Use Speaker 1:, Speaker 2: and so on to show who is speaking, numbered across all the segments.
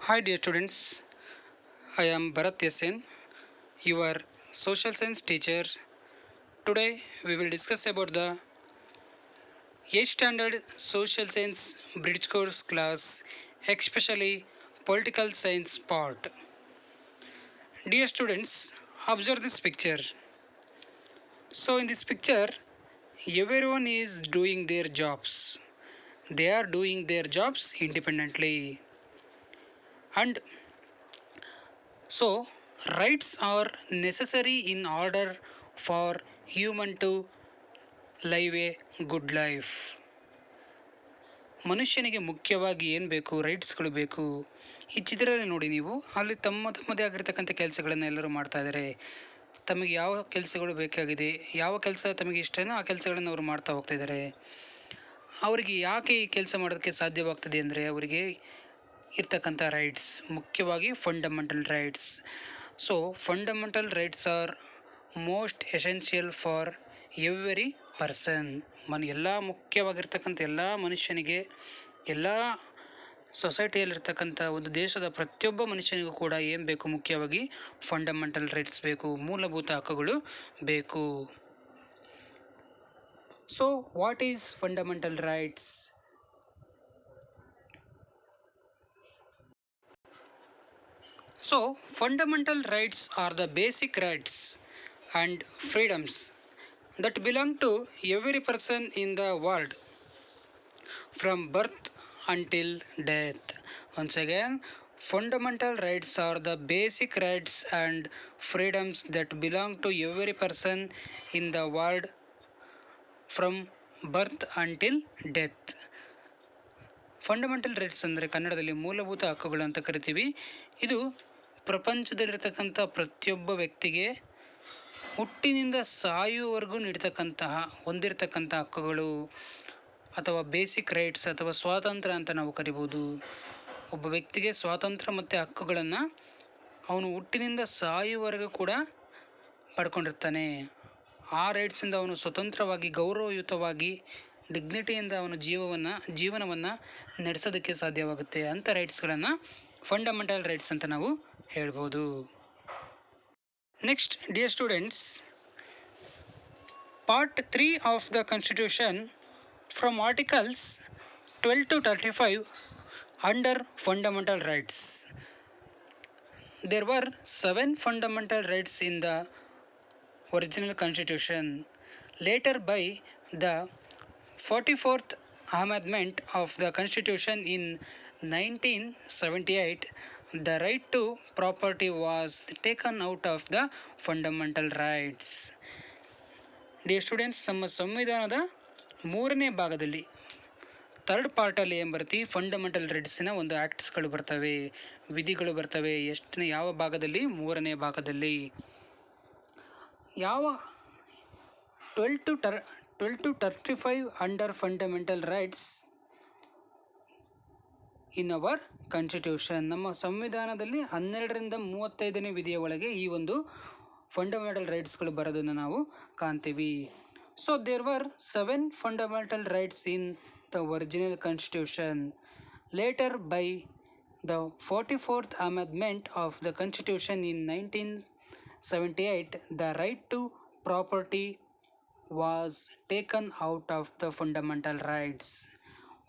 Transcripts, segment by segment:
Speaker 1: Hi dear students, I am Bharat Yasin, your social science teacher. Today we will discuss about the 8th standard social science bridge course class, especially political science part. Dear students, observe this picture. So in this picture, everyone is doing their jobs. They are doing their jobs independently. And so, rights are necessary in order for human to live a good life. ಮನುಷ್ಯನಿಗೆ ಮುಖ್ಯವಾಗಿ ಏನು ಬೇಕು, ರೈಟ್ಸ್ಗಳು ಬೇಕು. ಈ ಚಿತ್ರದಲ್ಲಿ ನೋಡಿ ನೀವು, ಅಲ್ಲಿ ತಮ್ಮದೇ ಆಗಿರ್ತಕ್ಕಂಥ ಕೆಲಸಗಳನ್ನು ಎಲ್ಲರೂ ಮಾಡ್ತಾ ಇದ್ದಾರೆ. ತಮಗೆ ಯಾವ ಕೆಲಸಗಳು ಬೇಕಾಗಿದೆ, ಯಾವ ಕೆಲಸ ತಮಗೆ ಇಷ್ಟನೋ ಆ ಕೆಲಸಗಳನ್ನು ಅವರು ಮಾಡ್ತಾ ಹೋಗ್ತಾ ಇದ್ದಾರೆ. ಅವರಿಗೆ ಯಾಕೆ ಈ ಕೆಲಸ ಮಾಡೋದಕ್ಕೆ ಸಾಧ್ಯವಾಗ್ತದೆ ಅಂದರೆ ಅವರಿಗೆ ಇರ್ತಕ್ಕಂಥ ರೈಟ್ಸ್, ಮುಖ್ಯವಾಗಿ fundamental rights. So fundamental rights R most essential for every person. ಎಲ್ಲ ಮುಖ್ಯವಾಗಿರ್ತಕ್ಕಂಥ ಎಲ್ಲ ಮನುಷ್ಯನಿಗೆ, ಎಲ್ಲ ಸೊಸೈಟಿಯಲ್ಲಿರ್ತಕ್ಕಂಥ ಒಂದು ದೇಶದ ಪ್ರತಿಯೊಬ್ಬ ಮನುಷ್ಯನಿಗೂ ಕೂಡ ಏನು ಬೇಕು, ಮುಖ್ಯವಾಗಿ ಫಂಡಮೆಂಟಲ್ ರೈಟ್ಸ್ ಬೇಕು, ಮೂಲಭೂತ ಹಕ್ಕುಗಳು ಬೇಕು. So what is fundamental rights? So, fundamental rights are the basic rights and freedoms that belong to every person in the world from birth until death. Once again, fundamental rights are the basic rights and freedoms that belong to every person in the world from birth until death. Fundamental rights ಅಂದರೆ ಕನ್ನಡದಲ್ಲಿ ಮೂಲಭೂತ ಹಕ್ಕುಗಳು ಅಂತ ಕರಿತೀವಿ. ಇದು ಪ್ರಪಂಚದಲ್ಲಿರ್ತಕ್ಕಂಥ ಪ್ರತಿಯೊಬ್ಬ ವ್ಯಕ್ತಿಗೆ ಹುಟ್ಟಿನಿಂದ ಸಾಯುವವರೆಗೂ ಹೊಂದಿರತಕ್ಕಂಥ ಹಕ್ಕುಗಳು ಅಥವಾ ಬೇಸಿಕ್ ರೈಟ್ಸ್ ಅಥವಾ ಸ್ವಾತಂತ್ರ್ಯ ಅಂತ ನಾವು ಕರಿಬೋದು. ಒಬ್ಬ ವ್ಯಕ್ತಿಗೆ ಸ್ವಾತಂತ್ರ್ಯ ಮತ್ತು ಹಕ್ಕುಗಳನ್ನು ಅವನು ಹುಟ್ಟಿನಿಂದ ಸಾಯುವವರೆಗೂ ಕೂಡ ಪಡ್ಕೊಂಡಿರ್ತಾನೆ. ಆ ರೈಟ್ಸಿಂದ ಅವನು ಸ್ವತಂತ್ರವಾಗಿ, ಗೌರವಯುತವಾಗಿ, ಡಿಗ್ನಿಟಿಯಿಂದ ಅವನ ಜೀವನವನ್ನು ನಡೆಸೋದಕ್ಕೆ ಸಾಧ್ಯವಾಗುತ್ತೆ. ಅಂಥ ರೈಟ್ಸ್ಗಳನ್ನು ಫಂಡಮೆಂಟಲ್ ರೈಟ್ಸ್ ಅಂತ ನಾವು ಹೇಳ್ಬೋದು. Next dear students, part 3 of the constitution from articles 12 to 35 under fundamental rights. There were 7 fundamental rights in the original constitution. Later by the 44th amendment of the constitution in 1978, the right to property was taken out of the fundamental rights. Dear students, ನಮ್ಮ ಸಂವಿಧಾನದ 3ನೇ ಭಾಗದಲ್ಲಿ, third ಪಾರ್ಟಲ್ಲಿ ಏನು ಬರುತ್ತೆ, fundamental ರೈಟ್ಸಿನ ಒಂದು ಆ್ಯಕ್ಟ್ಸ್ಗಳು ಬರ್ತವೆ, ವಿಧಿಗಳು ಬರ್ತವೆ. ಯಾವ ಭಾಗದಲ್ಲಿ? 3ನೇ ಭಾಗದಲ್ಲಿ. ಯಾವ 12 to 35 under fundamental rights in our constitution. ನಮ್ಮ ಸಂವಿಧಾನದಲ್ಲಿ 12ರಿಂದ 35ನೇ ವಿಧಿಯ ಒಳಗೆ ಈ ಒಂದು ಫಂಡಮೆಂಟಲ್ ರೈಟ್ಸ್ಗಳು ಬರೋದನ್ನು ನಾವು ಕಾಣ್ತೀವಿ. So there were 7 fundamental rights in the original constitution. Later by the 44th amendment of the constitution in 1978, the right to property was taken out of the fundamental rights.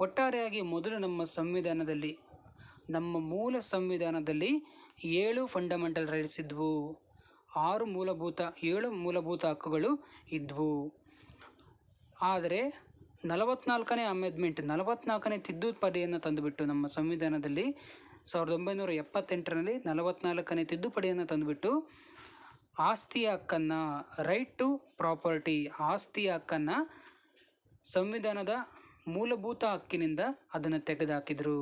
Speaker 1: ಒಟ್ಟಾರೆಯಾಗಿ ಮೊದಲು ನಮ್ಮ ಮೂಲ ಸಂವಿಧಾನದಲ್ಲಿ 7 ಫಂಡಮೆಂಟಲ್ ರೈಟ್ಸ್ ಇದ್ವು, 7 ಮೂಲಭೂತ ಹಕ್ಕುಗಳು ಇದ್ವು. ಆದರೆ 44ನೇ ಅಮೆಂಡ್ಮೆಂಟ್, 44ನೇ ತಿದ್ದುಪಡಿಯನ್ನು ತಂದುಬಿಟ್ಟು ನಮ್ಮ ಸಂವಿಧಾನದಲ್ಲಿ 1978ರಲ್ಲಿ 44ನೇ ತಿದ್ದುಪಡಿಯನ್ನು ತಂದುಬಿಟ್ಟು ಆಸ್ತಿಯ ಹಕ್ಕನ್ನು, ರೈಟ್ ಟು ಪ್ರಾಪರ್ಟಿ, ಆಸ್ತಿಯ ಹಕ್ಕನ್ನು ಸಂವಿಧಾನದ ಮೂಲಭೂತ ಹಕ್ಕಿನಿಂದ ಅದನ್ನು ತೆಗೆದುಹಾಕಿದರು.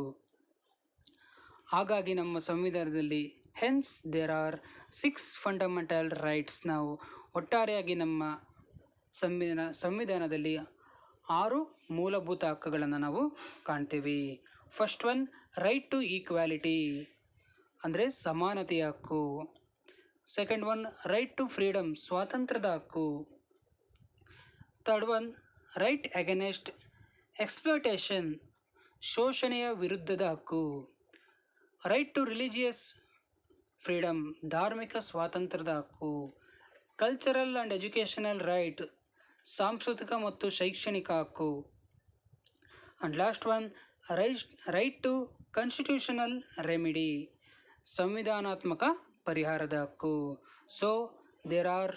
Speaker 1: ಹಾಗಾಗಿ ನಮ್ಮ ಸಂವಿಧಾನದಲ್ಲಿ hence there are 6 fundamental rights. ನಾವು ಒಟ್ಟಾರೆಯಾಗಿ ನಮ್ಮ ಸಂವಿಧಾನದಲ್ಲಿ 6 ಮೂಲಭೂತ ಹಕ್ಕುಗಳನ್ನು ನಾವು ಕಾಣ್ತೀವಿ. First one, right to equality ಅಂದರೆ ಸಮಾನತೆಯ ಹಕ್ಕು. Second one, right to freedom, ಸ್ವಾತಂತ್ರ್ಯದ ಹಕ್ಕು. Third one, right against exploitation, ಶೋಷಣೆಯ ವಿರುದ್ಧದ ಹಕ್ಕು. ರೈಟ್ ಟು ರಿಲಿಜಿಯಸ್ ಫ್ರೀಡಮ್, ಧಾರ್ಮಿಕ ಸ್ವಾತಂತ್ರ್ಯದ ಹಕ್ಕು. ಕಲ್ಚರಲ್ ಆ್ಯಂಡ್ ಎಜುಕೇಷನಲ್ ರೈಟ್, ಸಾಂಸ್ಕೃತಿಕ ಮತ್ತು ಶೈಕ್ಷಣಿಕ ಹಕ್ಕು. And last one, right to constitutional remedy, ಸಂವಿಧಾನಾತ್ಮಕ ಪರಿಹಾರದ ಹಕ್ಕು. So there are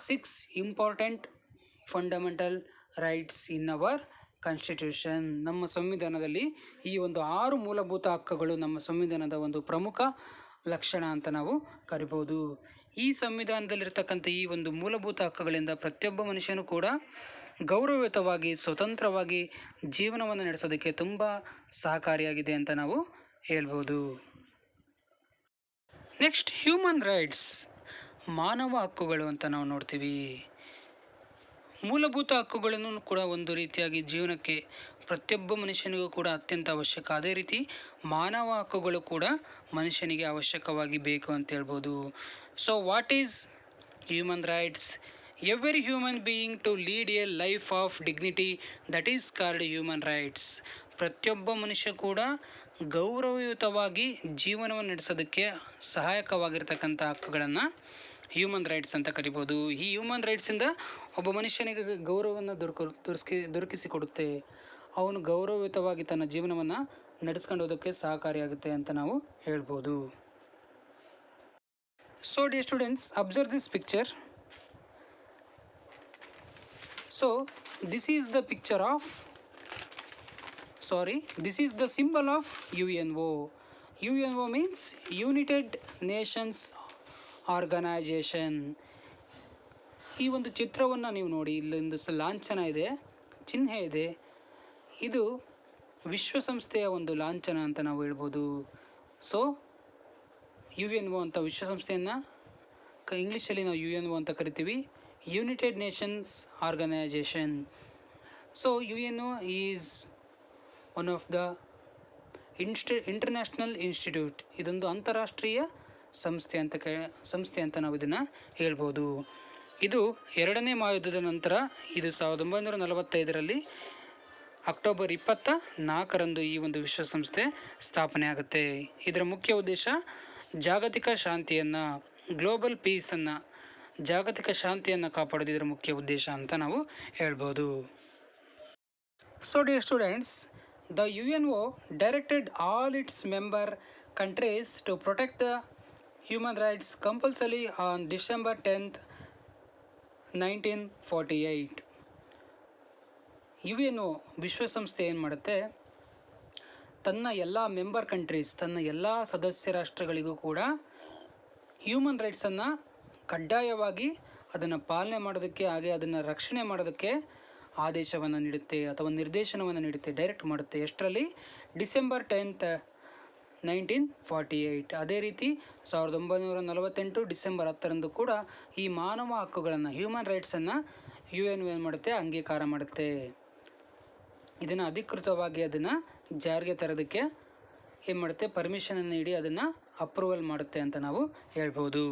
Speaker 1: 6 important fundamental rights in our constitution. ನಮ್ಮ ಸಂವಿಧಾನದಲ್ಲಿ ಈ ಒಂದು 6 ಮೂಲಭೂತ ಹಕ್ಕುಗಳು ನಮ್ಮ ಸಂವಿಧಾನದ ಒಂದು ಪ್ರಮುಖ ಲಕ್ಷಣ ಅಂತ ನಾವು ಕರಿಬೋದು. ಈ ಸಂವಿಧಾನದಲ್ಲಿರ್ತಕ್ಕಂಥ ಈ ಒಂದು ಮೂಲಭೂತ ಹಕ್ಕುಗಳಿಂದ ಪ್ರತಿಯೊಬ್ಬ ಮನುಷ್ಯನೂ ಕೂಡ ಗೌರವಯುತವಾಗಿ ಸ್ವತಂತ್ರವಾಗಿ ಜೀವನವನ್ನು ನಡೆಸೋದಕ್ಕೆ ತುಂಬ ಸಹಕಾರಿಯಾಗಿದೆ ಅಂತ ನಾವು ಹೇಳ್ಬೋದು. ನೆಕ್ಸ್ಟ್, ಹ್ಯೂಮನ್ ರೈಟ್ಸ್, ಮಾನವ ಹಕ್ಕುಗಳು ಅಂತ ನಾವು ನೋಡ್ತೀವಿ. ಮೂಲಭೂತ ಹಕ್ಕುಗಳನ್ನು ಕೂಡ ಒಂದು ರೀತಿಯಾಗಿ ಜೀವನಕ್ಕೆ ಪ್ರತಿಯೊಬ್ಬ ಮನುಷ್ಯನಿಗೂ ಕೂಡ ಅತ್ಯಂತ ಅವಶ್ಯಕ. ಅದೇ ರೀತಿ ಮಾನವ ಹಕ್ಕುಗಳು ಕೂಡ ಮನುಷ್ಯನಿಗೆ ಅವಶ್ಯಕವಾಗಿ ಬೇಕು ಅಂತ ಹೇಳ್ಬೋದು. So what is human rights? Every human being to lead a life of dignity, that is called human rights. ಪ್ರತಿಯೊಬ್ಬ ಮನುಷ್ಯ ಕೂಡ ಗೌರವಯುತವಾಗಿ ಜೀವನವನ್ನು ನಡೆಸೋದಕ್ಕೆ ಸಹಾಯಕವಾಗಿರ್ತಕ್ಕಂಥ ಹಕ್ಕುಗಳನ್ನು ಹ್ಯೂಮನ್ ರೈಟ್ಸ್ ಅಂತ ಕರಿಬೋದು. ಈ ಹ್ಯೂಮನ್ ರೈಟ್ಸಿಂದ ಒಬ್ಬ ಮನುಷ್ಯನಿಗೆ ಗೌರವವನ್ನು ದೊರಕಿಸಿಕೊಡುತ್ತೆ. ಅವನು ಗೌರವಯುತವಾಗಿ ತನ್ನ ಜೀವನವನ್ನು ನಡೆಸ್ಕೊಂಡೋದಕ್ಕೆ ಸಹಕಾರಿಯಾಗುತ್ತೆ ಅಂತ ನಾವು ಹೇಳ್ಬೋದು. So dear students, observe this picture. So this is the symbol of UNO. UNO means United Nations Organization. ಈ ಒಂದು ಚಿತ್ರವನ್ನು ನೀವು ನೋಡಿ, ಇಲ್ಲೊಂದು ಲಾಂಛನ ಇದೆ, ಚಿಹ್ನೆ ಇದೆ. ಇದು ವಿಶ್ವಸಂಸ್ಥೆಯ ಒಂದು ಲಾಂಛನ ಅಂತ ನಾವು ಹೇಳ್ಬೋದು. ಸೊ UNO ಅಂತ ವಿಶ್ವಸಂಸ್ಥೆಯನ್ನು ಇಂಗ್ಲೀಷಲ್ಲಿ ನಾವು UNO ಅಂತ ಕರಿತೀವಿ, United Nations Organisation. So UNO is one of the international institute. ಇದೊಂದು ಅಂತಾರಾಷ್ಟ್ರೀಯ ಸಂಸ್ಥೆ ಅಂತ ನಾವು ಇದನ್ನು ಹೇಳ್ಬೋದು. ಇದು 2ನೇ ಮಹಾಯುದ್ಧದ ನಂತರ, ಇದು 1945ರಲ್ಲಿ ಅಕ್ಟೋಬರ್ 24ರಂದು ಈ ಒಂದು ವಿಶ್ವಸಂಸ್ಥೆ ಸ್ಥಾಪನೆ ಆಗುತ್ತೆ. ಇದರ ಮುಖ್ಯ ಉದ್ದೇಶ ಜಾಗತಿಕ ಶಾಂತಿಯನ್ನು, ಗ್ಲೋಬಲ್ ಪೀಸನ್ನು, ಜಾಗತಿಕ ಶಾಂತಿಯನ್ನು ಕಾಪಾಡೋದು ಇದರ ಮುಖ್ಯ ಉದ್ದೇಶ ಅಂತ ನಾವು ಹೇಳ್ಬೋದು. So dear students, the UNO directed all its member countries to protect the human rights compulsory on December 10th, 1948. UNO ವಿಶ್ವಸಂಸ್ಥೆ ಏನು ಮಾಡುತ್ತೆ, ತನ್ನ ಎಲ್ಲ ಮೆಂಬರ್ ಕಂಟ್ರೀಸ್, ತನ್ನ ಎಲ್ಲ ಸದಸ್ಯ ರಾಷ್ಟ್ರಗಳಿಗೂ ಕೂಡ ಹ್ಯೂಮನ್ ರೈಟ್ಸನ್ನು ಕಡ್ಡಾಯವಾಗಿ ಅದನ್ನು ಪಾಲನೆ ಮಾಡೋದಕ್ಕೆ, ಹಾಗೆ ಅದನ್ನು ರಕ್ಷಣೆ ಮಾಡೋದಕ್ಕೆ ಆದೇಶವನ್ನು ನೀಡುತ್ತೆ ಅಥವಾ ನಿರ್ದೇಶನವನ್ನು ನೀಡುತ್ತೆ, ಡೈರೆಕ್ಟ್ ಮಾಡುತ್ತೆ. ಎಷ್ಟರಲ್ಲಿ? December 10th, 1948. ಅದೇ ರೀತಿ 1948 ಡಿಸೆಂಬರ್ 10ರಂದು ಕೂಡ ಈ ಮಾನವ ಹಕ್ಕುಗಳನ್ನು, ಹ್ಯೂಮನ್ ರೈಟ್ಸನ್ನು UNO ಏನು ಮಾಡುತ್ತೆ, ಅಂಗೀಕಾರ ಮಾಡುತ್ತೆ. ಇದನ್ನು ಅಧಿಕೃತವಾಗಿ ಅದನ್ನು ಜಾರಿಗೆ ತರೋದಕ್ಕೆ ಏನು ಮಾಡುತ್ತೆ, ಪರ್ಮಿಷನನ್ನು ನೀಡಿ ಅದನ್ನು ಅಪ್ರೂವಲ್ ಮಾಡುತ್ತೆ ಅಂತ ನಾವು ಹೇಳ್ಬೋದು.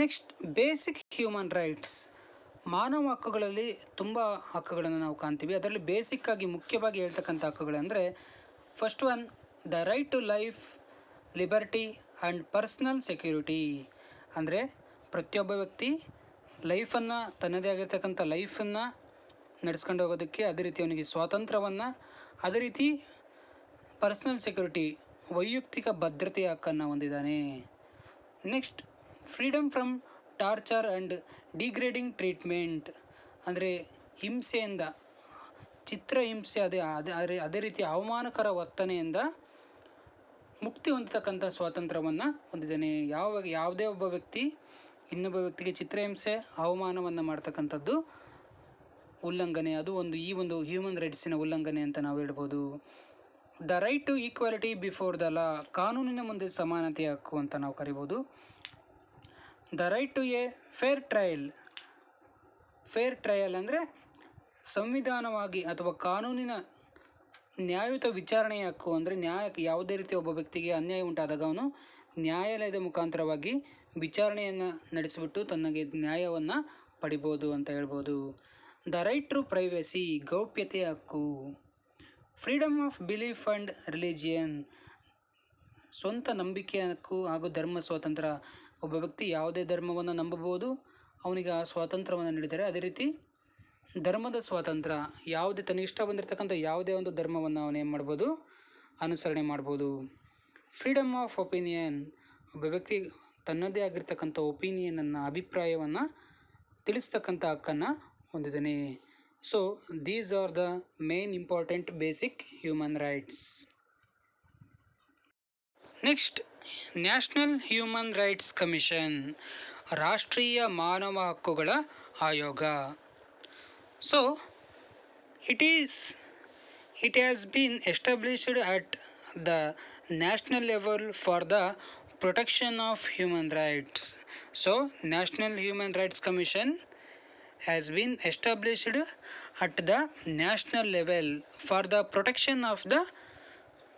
Speaker 1: Next, basic human rights. ಮಾನವ ಹಕ್ಕುಗಳಲ್ಲಿ ತುಂಬ ಹಕ್ಕುಗಳನ್ನು ನಾವು ಕಾಣ್ತೀವಿ. ಅದರಲ್ಲಿ ಬೇಸಿಕ್ಕಾಗಿ ಮುಖ್ಯವಾಗಿ ಹೇಳ್ತಕ್ಕಂಥ ಹಕ್ಕುಗಳಂದರೆ, first one, the right to life, liberty and personal security. ಅಂದರೆ ಪ್ರತಿಯೊಬ್ಬ ವ್ಯಕ್ತಿ ಲೈಫನ್ನು, ತನ್ನದೇ ಆಗಿರ್ತಕ್ಕಂಥ ಲೈಫನ್ನು ನಡೆಸ್ಕೊಂಡು ಹೋಗೋದಕ್ಕೆ, ಅದೇ ರೀತಿ ಅವನಿಗೆ ಸ್ವಾತಂತ್ರ್ಯವನ್ನು, ಅದೇ ರೀತಿ ಪರ್ಸ್ನಲ್ ಸೆಕ್ಯೂರಿಟಿ, ವೈಯಕ್ತಿಕ ಭದ್ರತೆಯ ಹಕ್ಕನ್ನು ಹೊಂದಿದ್ದಾನೆ. Next, freedom from torture and degrading treatment. ಅಂದರೆ ಹಿಂಸೆಯಿಂದ, ಚಿತ್ರಹಿಂಸೆ, ಅದೇ ರೀತಿ ಅವಮಾನಕರ ವರ್ತನೆಯಿಂದ ಮುಕ್ತಿ ಹೊಂದತಕ್ಕಂಥ ಸ್ವಾತಂತ್ರ್ಯವನ್ನು ಹೊಂದಿದ್ದಾನೆ. ಯಾವುದೇ ಒಬ್ಬ ವ್ಯಕ್ತಿ ಇನ್ನೊಬ್ಬ ವ್ಯಕ್ತಿಗೆ ಚಿತ್ರಹಿಂಸೆ, ಅವಮಾನವನ್ನು ಮಾಡ್ತಕ್ಕಂಥದ್ದು ಉಲ್ಲಂಘನೆ, ಅದು ಈ ಒಂದು ಹ್ಯೂಮನ್ ರೈಟ್ಸಿನ ಉಲ್ಲಂಘನೆ ಅಂತ ನಾವು ಹೇಳ್ಬೋದು. The right to equality before the law, ಕಾನೂನಿನ ಮುಂದೆ ಸಮಾನತೆಯ ಹಕ್ಕು ಅಂತ ನಾವು ಕರಿಬೋದು. The right to a fair trial ಅಂದರೆ ಸಂವಿಧಾನವಾಗಿ ಅಥವಾ ಕಾನೂನಿನ ನ್ಯಾಯಯುತ ವಿಚಾರಣೆಯ ಹಕ್ಕು. ಅಂದರೆ ಯಾವುದೇ ರೀತಿ ಒಬ್ಬ ವ್ಯಕ್ತಿಗೆ ಅನ್ಯಾಯ ಉಂಟಾದಾಗ ಅವನು ನ್ಯಾಯಾಲಯದ ಮುಖಾಂತರವಾಗಿ ವಿಚಾರಣೆಯನ್ನು ನಡೆಸಿಬಿಟ್ಟು ತನಗೆ ನ್ಯಾಯವನ್ನು ಪಡಿಬೋದು ಅಂತ ಹೇಳ್ಬೋದು. ದ ರೈಟ್ ಟು ಪ್ರೈವೇಸಿ, ಗೌಪ್ಯತೆಯ ಹಕ್ಕು. Freedom of belief and religion, ಸ್ವಂತ ನಂಬಿಕೆಯಕ್ಕೂ ಹಾಗೂ ಧರ್ಮ ಸ್ವಾತಂತ್ರ್ಯ. ಒಬ್ಬ ವ್ಯಕ್ತಿ ಯಾವುದೇ ಧರ್ಮವನ್ನು ನಂಬಬಹುದು, ಅವನಿಗೆ ಆ ಸ್ವಾತಂತ್ರ್ಯವನ್ನು ನೀಡಿದ್ದಾರೆ. ಅದೇ ರೀತಿ ಧರ್ಮದ ಸ್ವಾತಂತ್ರ್ಯ, ಯಾವುದೇ ತನಗೆ ಇಷ್ಟ ಬಂದಿರತಕ್ಕಂಥ ಯಾವುದೇ ಒಂದು ಧರ್ಮವನ್ನು ಅವನು ಏನು ಮಾಡ್ಬೋದು, ಅನುಸರಣೆ ಮಾಡ್ಬೋದು. ಫ್ರೀಡಮ್ ಆಫ್ ಒಪಿನಿಯನ್, ಒಬ್ಬ ವ್ಯಕ್ತಿ ತನ್ನದೇ ಆಗಿರ್ತಕ್ಕಂಥ ಒಪಿನಿಯನನ್ನು, ಅಭಿಪ್ರಾಯವನ್ನು ತಿಳಿಸ್ತಕ್ಕಂಥ ಹಕ್ಕನ್ನು ಹೊಂದಿದ್ದಾನೆ. So these are the main important basic human rights. Next, national human rights commission, ರಾಷ್ಟ್ರೀಯ ಮಾನವ ಹಕ್ಕುಗಳ ಆಯೋಗ. So it has been established at the national level for the protection of human rights. So National Human Rights Commission has been established at the national level for the protection of the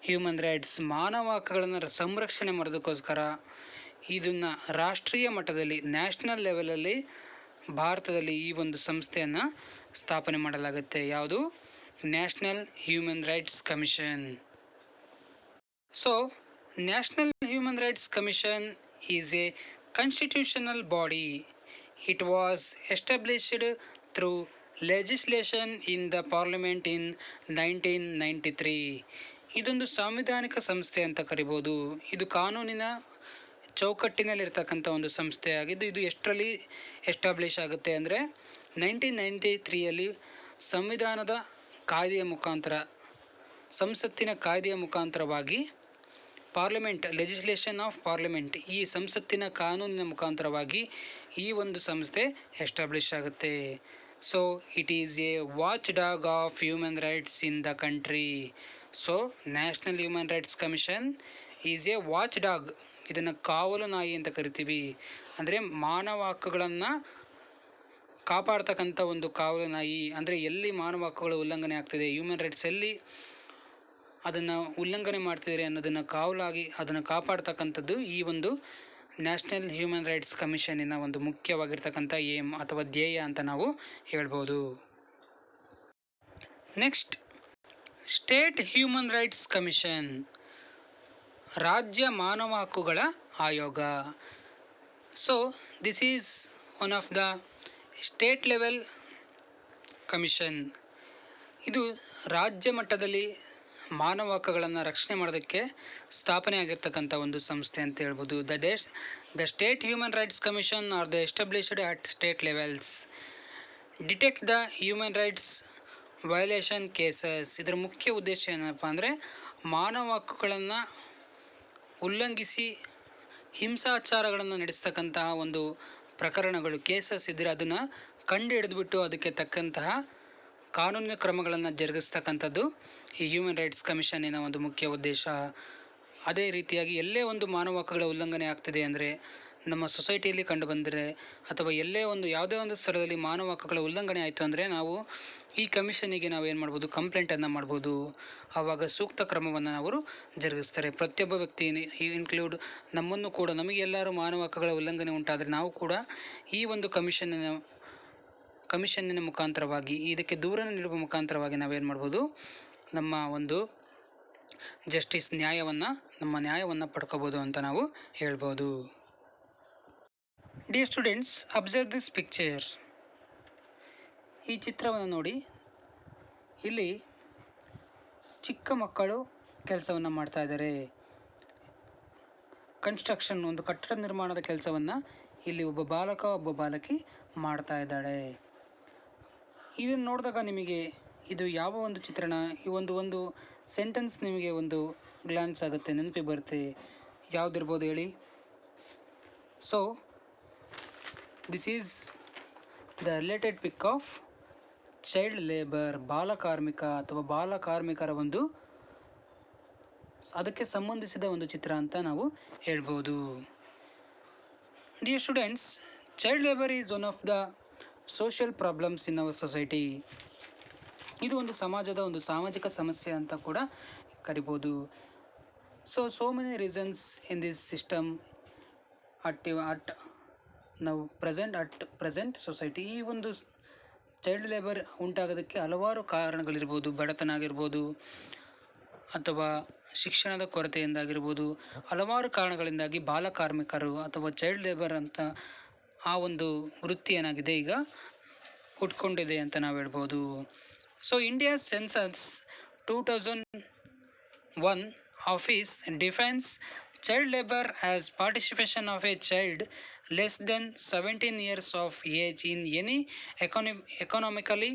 Speaker 1: human rights, ಮಾನವ ಹಕ್ಕುಗಳನ್ನು ಸಂರಕ್ಷಣೆ ಮಾಡೋದಕ್ಕೋಸ್ಕರ ಇದನ್ನು ರಾಷ್ಟ್ರೀಯ ಮಟ್ಟದಲ್ಲಿ, national ಲೆವೆಲಲ್ಲಿ ಭಾರತದಲ್ಲಿ ಈ ಒಂದು ಸಂಸ್ಥೆಯನ್ನು ಸ್ಥಾಪನೆ ಮಾಡಲಾಗುತ್ತೆ. ಯಾವುದು? National human rights commission. So national human rights commission is A constitutional body. It was established through legislation in the parliament in 1993. ಇದೊಂದು ಸಾಂವಿಧಾನಿಕ ಸಂಸ್ಥೆ ಅಂತ ಕರಿಬೋದು. ಇದು ಕಾನೂನಿನ ಚೌಕಟ್ಟಿನಲ್ಲಿರ್ತಕ್ಕಂಥ ಒಂದು ಸಂಸ್ಥೆಯಾಗಿದ್ದು, ಇದು ಎಷ್ಟರಲ್ಲಿ ಎಸ್ಟಾಬ್ಲಿಷ್ ಆಗುತ್ತೆ ಅಂದರೆ 1993ಯಲ್ಲಿ ಸಂವಿಧಾನದ ಕಾಯ್ದೆಯ ಮುಖಾಂತರ, ಸಂಸತ್ತಿನ ಕಾಯ್ದೆಯ ಮುಖಾಂತರವಾಗಿ, ಪಾರ್ಲಿಮೆಂಟ್, ಲೆಜಿಸ್ಲೇಷನ್ ಆಫ್ ಪಾರ್ಲಿಮೆಂಟ್, ಈ ಸಂಸತ್ತಿನ ಕಾನೂನಿನ ಮುಖಾಂತರವಾಗಿ ಈ ಒಂದು ಸಂಸ್ಥೆ ಎಸ್ಟಾಬ್ಲಿಷ್ ಆಗುತ್ತೆ. So it is A watch dog of human rights in the country. So national human rights commission is A watch dog. ಇದನ್ನು ಕಾವಲು ನಾಯಿ ಅಂತ ಕರಿತೀವಿ. ಅಂದರೆ ಮಾನವ ಹಕ್ಕುಗಳನ್ನು ಕಾಪಾಡ್ತಕ್ಕಂಥ ಒಂದು ಕಾವಲು ನಾಯಿ. ಅಂದರೆ ಎಲ್ಲಿ ಮಾನವ ಹಕ್ಕುಗಳು ಉಲ್ಲಂಘನೆ ಆಗ್ತಿದೆ, ಹ್ಯೂಮನ್ ರೈಟ್ಸ್ ಎಲ್ಲಿ ಅದನ್ನು ಉಲ್ಲಂಘನೆ ಮಾಡ್ತಿದ್ದಾರೆ ಅನ್ನೋದನ್ನು ಕಾವಲಾಗಿ ಅದನ್ನು ಕಾಪಾಡ್ತಕ್ಕಂಥದ್ದು ಈ ಒಂದು ನ್ಯಾಷನಲ್ ಹ್ಯೂಮನ್ ರೈಟ್ಸ್ ಕಮಿಷನಿನ ಒಂದು ಮುಖ್ಯವಾಗಿರ್ತಕ್ಕಂಥ ಏಮ್ ಅಥವಾ ಧ್ಯೇಯ ಅಂತ ನಾವು ಹೇಳ್ಬೋದು. Next, state human rights commission, ರಾಜ್ಯ ಮಾನವ ಹಕ್ಕುಗಳ ಆಯೋಗ. So this is one of the state level commission. ಇದು ರಾಜ್ಯ ಮಟ್ಟದಲ್ಲಿ ಮಾನವ ಹಕ್ಕುಗಳನ್ನು ರಕ್ಷಣೆ ಮಾಡೋದಕ್ಕೆ ಸ್ಥಾಪನೆ ಆಗಿರ್ತಕ್ಕಂಥ ಒಂದು ಸಂಸ್ಥೆ ಅಂತ ಹೇಳ್ಬೋದು. The state human rights commission are the established at state levels detect the human rights violation cases. ಇದರ ಮುಖ್ಯ ಉದ್ದೇಶ ಏನಪ್ಪ ಅಂದರೆ ಮಾನವ ಹಕ್ಕುಗಳನ್ನು ಉಲ್ಲಂಘಿಸಿ ಹಿಂಸಾಚಾರಗಳನ್ನು ನಡೆಸ್ತಕ್ಕಂತಹ ಒಂದು ಪ್ರಕರಣಗಳು, ಕೇಸಸ್ ಇದ್ದರೆ ಅದನ್ನು ಕಂಡು ಹಿಡಿದುಬಿಟ್ಟು ಅದಕ್ಕೆ ತಕ್ಕಂತಹ ಕಾನೂನಿನ ಕ್ರಮಗಳನ್ನು ಜರುಗಿಸ್ತಕ್ಕಂಥದ್ದು ಈ ಹ್ಯೂಮನ್ ರೈಟ್ಸ್ ಕಮಿಷನ್ನಿನ ಒಂದು ಮುಖ್ಯ ಉದ್ದೇಶ. ಅದೇ ರೀತಿಯಾಗಿ ಎಲ್ಲೇ ಒಂದು ಮಾನವ ಹಕ್ಕುಗಳ ಉಲ್ಲಂಘನೆ ಆಗ್ತಿದೆ ಅಂದರೆ, ನಮ್ಮ ಸೊಸೈಟಿಯಲ್ಲಿ ಕಂಡು ಬಂದರೆ ಅಥವಾ ಎಲ್ಲೇ ಒಂದು ಯಾವುದೇ ಒಂದು ಸ್ಥಳದಲ್ಲಿ ಮಾನವ ಹಕ್ಕುಗಳ ಉಲ್ಲಂಘನೆ ಆಯಿತು ಅಂದರೆ ನಾವು ಈ ಕಮಿಷನಿಗೆ ನಾವು ಏನು ಮಾಡ್ಬೋದು, ಕಂಪ್ಲೇಂಟನ್ನು ಮಾಡ್ಬೋದು. ಆವಾಗ ಸೂಕ್ತ ಕ್ರಮವನ್ನು ಅವರು ಜರುಗಿಸ್ತಾರೆ. ಪ್ರತಿಯೊಬ್ಬ ವ್ಯಕ್ತಿ ಇನ್ಕ್ಲೂಡ್ ನಮ್ಮನ್ನು ಕೂಡ, ನಮಗೆ ಎಲ್ಲರೂ ಮಾನವ ಹಕ್ಕುಗಳ ಉಲ್ಲಂಘನೆ ಉಂಟಾದರೆ ನಾವು ಕೂಡ ಈ ಒಂದು ಕಮಿಷನ್ನಿನ ಮುಖಾಂತರವಾಗಿ, ಇದಕ್ಕೆ ದೂರನ್ನು ನೀಡುವ ಮುಖಾಂತರವಾಗಿ ನಾವೇನು ಮಾಡ್ಬೋದು, ನಮ್ಮ ಒಂದು ಜಸ್ಟಿಸ್, ನಮ್ಮ ನ್ಯಾಯವನ್ನು ಪಡ್ಕೋಬೋದು ಅಂತ ನಾವು ಹೇಳ್ಬೋದು. Dear students, observe this picture. ಈ ಚಿತ್ರವನ್ನು ನೋಡಿ. ಇಲ್ಲಿ ಚಿಕ್ಕ ಮಕ್ಕಳು ಕೆಲಸವನ್ನು ಮಾಡ್ತಾ ಇದ್ದಾರೆ. ಕನ್ಸ್ಟ್ರಕ್ಷನ್, ಒಂದು ಕಟ್ಟಡ ನಿರ್ಮಾಣದ ಕೆಲಸವನ್ನು ಇಲ್ಲಿ ಒಬ್ಬ ಬಾಲಕ, ಒಬ್ಬ ಬಾಲಕಿ ಮಾಡ್ತಾ ಇದ್ದಾಳೆ. ಇದನ್ನು ನೋಡಿದಾಗ ನಿಮಗೆ ಇದು ಯಾವ ಒಂದು ಚಿತ್ರಣ, ಈ ಒಂದು ಸೆಂಟೆನ್ಸ್ ನಿಮಗೆ ಒಂದು ಗ್ಲಾನ್ಸ್ ಆಗುತ್ತೆ, ನೆನಪಿಗೆ ಬರುತ್ತೆ. ಯಾವುದಿರ್ಬೋದು ಹೇಳಿ? So this is the related pic of child labour, ಬಾಲಕಾರ್ಮಿಕ ಅಥವಾ ಬಾಲಕಾರ್ಮಿಕರ ಒಂದು ಅದಕ್ಕೆ ಸಂಬಂಧಿಸಿದ ಒಂದು ಚಿತ್ರ ಅಂತ ನಾವು ಹೇಳ್ಬೋದು. Dear students, child labour is one of the social problems in our society. ಇದು ಒಂದು ಸಮಾಜದ ಒಂದು ಸಾಮಾಜಿಕ ಸಮಸ್ಯೆ ಅಂತ ಕೂಡ ಕರಿಬೋದು. So many reasons in this system at present society. ಈ ಒಂದು ಚೈಲ್ಡ್ ಲೇಬರ್ ಉಂಟಾಗೋದಕ್ಕೆ ಹಲವಾರು ಕಾರಣಗಳಿರ್ಬೋದು. ಬಡತನ ಆಗಿರ್ಬೋದು, ಅಥವಾ ಶಿಕ್ಷಣದ ಕೊರತೆಯಿಂದಾಗಿರ್ಬೋದು, ಹಲವಾರು ಕಾರಣಗಳಿಂದಾಗಿ ಬಾಲಕಾರ್ಮಿಕರು ಅಥವಾ ಚೈಲ್ಡ್ ಲೇಬರ್ ಅಂತ ಆ ಒಂದು ವೃತ್ತಿ ಏನಾಗಿದೆ ಈಗ ಹುಟ್ಕೊಂಡಿದೆ ಅಂತ ನಾವು ಹೇಳ್ಬೋದು. So India census 2001 office defines child labor as participation of a child less than 17 years of age in any economically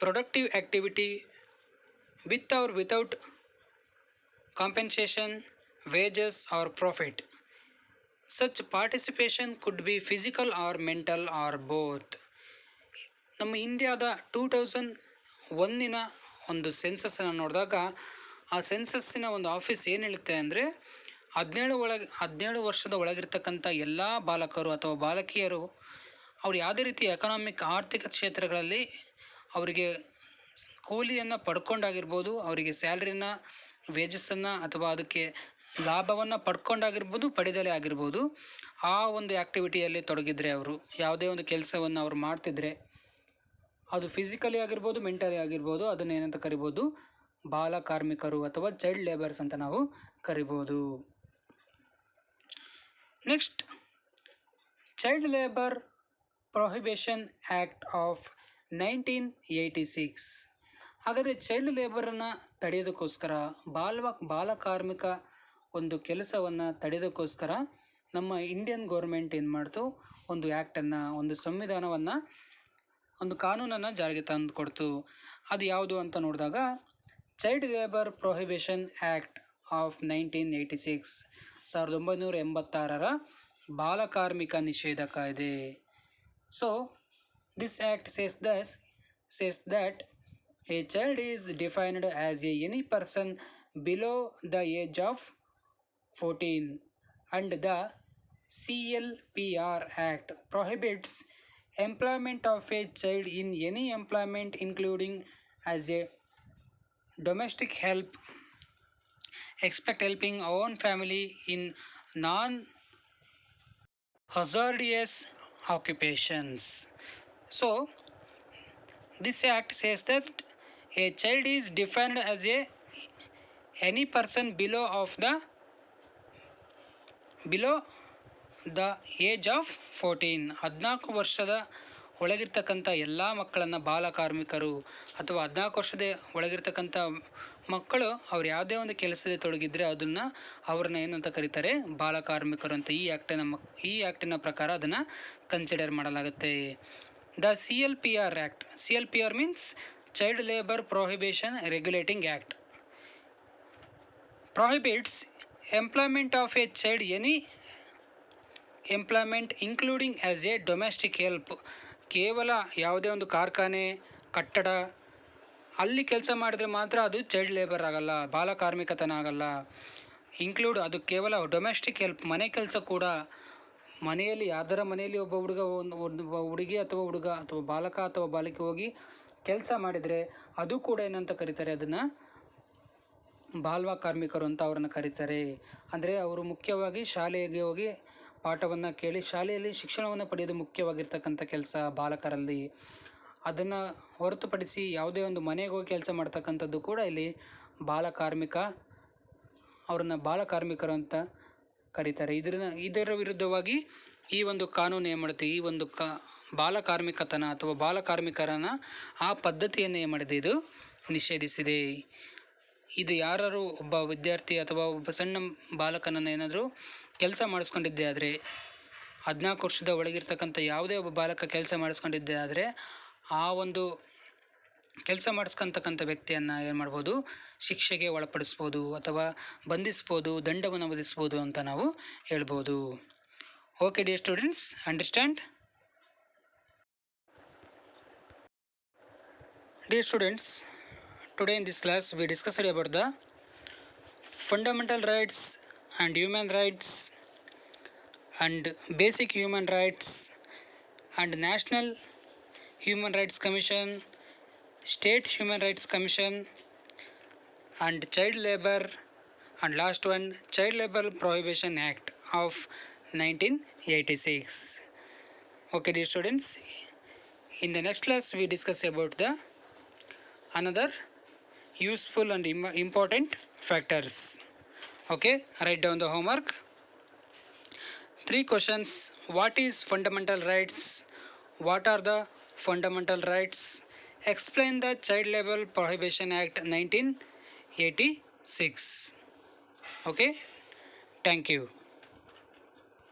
Speaker 1: productive activity with or without compensation, wages or profit. Such participation could be physical or mental or both. ನಮ್ಮ ಇಂಡಿಯಾದ 2001 ಒಂದು ಸೆನ್ಸಸ್ಸನ್ನು ನೋಡಿದಾಗ ಆ ಸೆನ್ಸಸ್ಸಿನ ಒಂದು office ಏನು ಹೇಳುತ್ತೆ ಅಂದರೆ 17 ವರ್ಷದ ಒಳಗಿರ್ತಕ್ಕಂಥ ಎಲ್ಲ ಬಾಲಕರು ಅಥವಾ ಬಾಲಕಿಯರು ಅವ್ರು ಯಾವುದೇ ರೀತಿ ಆರ್ಥಿಕ ಕ್ಷೇತ್ರಗಳಲ್ಲಿ ಅವರಿಗೆ ಕೂಲಿಯನ್ನು ಪಡ್ಕೊಂಡಾಗಿರ್ಬೋದು, ಅವರಿಗೆ ಸ್ಯಾಲ್ರಿನ ವೇಜಸ್ಸನ್ನು ಅಥವಾ ಅದಕ್ಕೆ ಲಾಭವನ್ನು ಪಡ್ಕೊಂಡಾಗಿರ್ಬೋದು, ಪಡೆದಲೇ ಆಗಿರ್ಬೋದು, ಆ ಒಂದು ಆ್ಯಕ್ಟಿವಿಟಿಯಲ್ಲಿ ತೊಡಗಿದ್ರೆ ಅವರು ಯಾವುದೇ ಒಂದು ಕೆಲಸವನ್ನು ಅವ್ರು ಮಾಡ್ತಿದ್ರೆ ಅದು ಫಿಸಿಕಲಿ ಆಗಿರ್ಬೋದು, ಮೆಂಟಲಿ ಆಗಿರ್ಬೋದು, ಅದನ್ನೇನಂತ ಕರಿಬೋದು, ಬಾಲ ಕಾರ್ಮಿಕರು ಅಥವಾ ಚೈಲ್ಡ್ ಲೇಬರ್ಸ್ ಅಂತ ನಾವು ಕರಿಬೋದು. Next, child labour prohibition act of 1986. ಹಾಗಾದರೆ ಚೈಲ್ಡ್ ಲೇಬರನ್ನು ತಡೆಯೋದಕ್ಕೋಸ್ಕರ ಬಾಲ ಕಾರ್ಮಿಕ ಒಂದು ಕೆಲಸವನ್ನು ತಡೆಯೋದಕ್ಕೋಸ್ಕರ ನಮ್ಮ ಇಂಡಿಯನ್ ಗೌರ್ಮೆಂಟ್ ಏನು ಮಾಡ್ತು, ಒಂದು ಆ್ಯಕ್ಟನ್ನು, ಒಂದು ಸಂವಿಧಾನವನ್ನು, ಒಂದು ಕಾನೂನನ್ನು ಜಾರಿಗೆ ತಂದು ಕೊಡ್ತು. ಅದು ಯಾವುದು ಅಂತ ನೋಡಿದಾಗ child labour prohibition act of 1986, 1986ರ ಬಾಲಕಾರ್ಮಿಕ ನಿಷೇಧ ಕಾಯ್ದೆ. So this act says that a child is defined as any person below the age of 14 and the CLPR Act prohibits employment of a child in any employment including as a domestic help, expect helping own family in non-hazardous occupations. So this act says that a child is defined as any person below the age of 14, 14 ವರ್ಷದ ಒಳಗಿರ್ತಕ್ಕಂಥ ಎಲ್ಲ ಮಕ್ಕಳನ್ನು ಬಾಲಕಾರ್ಮಿಕರು ಅಥವಾ 14 ವರ್ಷದ ಒಳಗಿರ್ತಕ್ಕಂಥ ಮಕ್ಕಳು ಅವ್ರು ಯಾವುದೇ ಒಂದು ಕೆಲಸದಲ್ಲಿ ತೊಡಗಿದ್ರೆ ಅವ್ರನ್ನ ಏನಂತ ಕರೀತಾರೆ, ಬಾಲಕಾರ್ಮಿಕರು ಅಂತ ಈ ಆ್ಯಕ್ಟಿನ ಪ್ರಕಾರ ಅದನ್ನು ಕನ್ಸಿಡರ್ ಮಾಡಲಾಗುತ್ತೆ. The CLPR act, CLPR means child labour prohibition regulating act, prohibits employment of a child any employment including as A domestic help. ಕೇವಲ ಯಾವುದೇ ಒಂದು ಕಾರ್ಖಾನೆ, ಕಟ್ಟಡ ಅಲ್ಲಿ ಕೆಲಸ ಮಾಡಿದ್ರೆ ಮಾತ್ರ ಅದು ಚೈಲ್ಡ್ ಲೇಬರ್ ಆಗಲ್ಲ, ಬಾಲಕಾರ್ಮಿಕತನ ಆಗಲ್ಲ. ಅದು ಕೇವಲ ಡೊಮೆಸ್ಟಿಕ್ ಹೆಲ್ಪ್, ಮನೆ ಕೆಲಸ ಕೂಡ. ಮನೆಯಲ್ಲಿ ಯಾರ್ದರ ಮನೆಯಲ್ಲಿ ಒಬ್ಬ ಹುಡುಗಿ ಅಥವಾ ಹುಡುಗ ಅಥವಾ ಬಾಲಕ ಅಥವಾ ಬಾಲಿಕೆ ಹೋಗಿ ಕೆಲಸ ಮಾಡಿದರೆ ಅದು ಕೂಡ ಏನಂತ ಕರೀತಾರೆ, ಅದನ್ನು ಬಾಲಕಾರ್ಮಿಕರು ಅಂತ ಅವ್ರನ್ನ ಕರೀತಾರೆ. ಅಂದರೆ ಅವರು ಮುಖ್ಯವಾಗಿ ಶಾಲೆಗೆ ಹೋಗಿ ಪಾಠವನ್ನು ಕೇಳಿ ಶಾಲೆಯಲ್ಲಿ ಶಿಕ್ಷಣವನ್ನು ಪಡೆಯೋದು ಮುಖ್ಯವಾಗಿರ್ತಕ್ಕಂಥ ಕೆಲಸ ಬಾಲಕರಲ್ಲಿ. ಅದನ್ನು ಹೊರತುಪಡಿಸಿ ಯಾವುದೇ ಒಂದು ಮನೆಗೆ ಹೋಗಿ ಕೆಲಸ ಮಾಡ್ತಕ್ಕಂಥದ್ದು ಕೂಡ ಇಲ್ಲಿ ಅವ್ರನ್ನ ಬಾಲಕಾರ್ಮಿಕರು ಅಂತ ಕರೀತಾರೆ. ಇದರ ವಿರುದ್ಧವಾಗಿ ಈ ಒಂದು ಕಾನೂನು ಏನು ಮಾಡುತ್ತೆ, ಈ ಒಂದು ಬಾಲಕಾರ್ಮಿಕತನ ಅಥವಾ ಬಾಲಕಾರ್ಮಿಕರನ್ನ ಆ ಪದ್ಧತಿಯನ್ನು ಏನು ಮಾಡಿದೆ, ಇದು ನಿಷೇಧಿಸಿದೆ. ಇದು ಯಾರು ಒಬ್ಬ ವಿದ್ಯಾರ್ಥಿ ಅಥವಾ ಒಬ್ಬ ಸಣ್ಣ ಬಾಲಕನನ್ನು ಏನಾದರೂ ಕೆಲಸ ಮಾಡಿಸ್ಕೊಂಡಿದ್ದೆ ಆದರೆ, 14 ವರ್ಷದ ಒಳಗಿರ್ತಕ್ಕಂಥ ಯಾವುದೇ ಒಬ್ಬ ಬಾಲಕ ಕೆಲಸ ಮಾಡಿಸ್ಕೊಂಡಿದ್ದೆ ಆದರೆ ಆ ಒಂದು ಕೆಲಸ ಮಾಡಿಸ್ಕೊತಕ್ಕಂಥ ವ್ಯಕ್ತಿಯನ್ನು ಏನು ಮಾಡ್ಬೋದು, ಶಿಕ್ಷೆಗೆ ಒಳಪಡಿಸ್ಬೋದು ಅಥವಾ ಬಂಧಿಸ್ಬೋದು, ದಂಡವನ್ನು ವಿಧಿಸ್ಬೋದು ಅಂತ ನಾವು ಹೇಳ್ಬೋದು. Okay dear students, understand? Dear students, today in this class we discussed about the fundamental rights and human rights and basic human rights and National Human Rights Commission, State Human Rights Commission and child labor, and last one Child Labor Prohibition Act of 1986. Okay dear students, In the next class we discuss about the another useful and important factors. Okay, write down the homework. 3 questions. What is fundamental rights? What are the fundamental rights? Explain the Child Labor Prohibition Act 1986. Okay, thank you.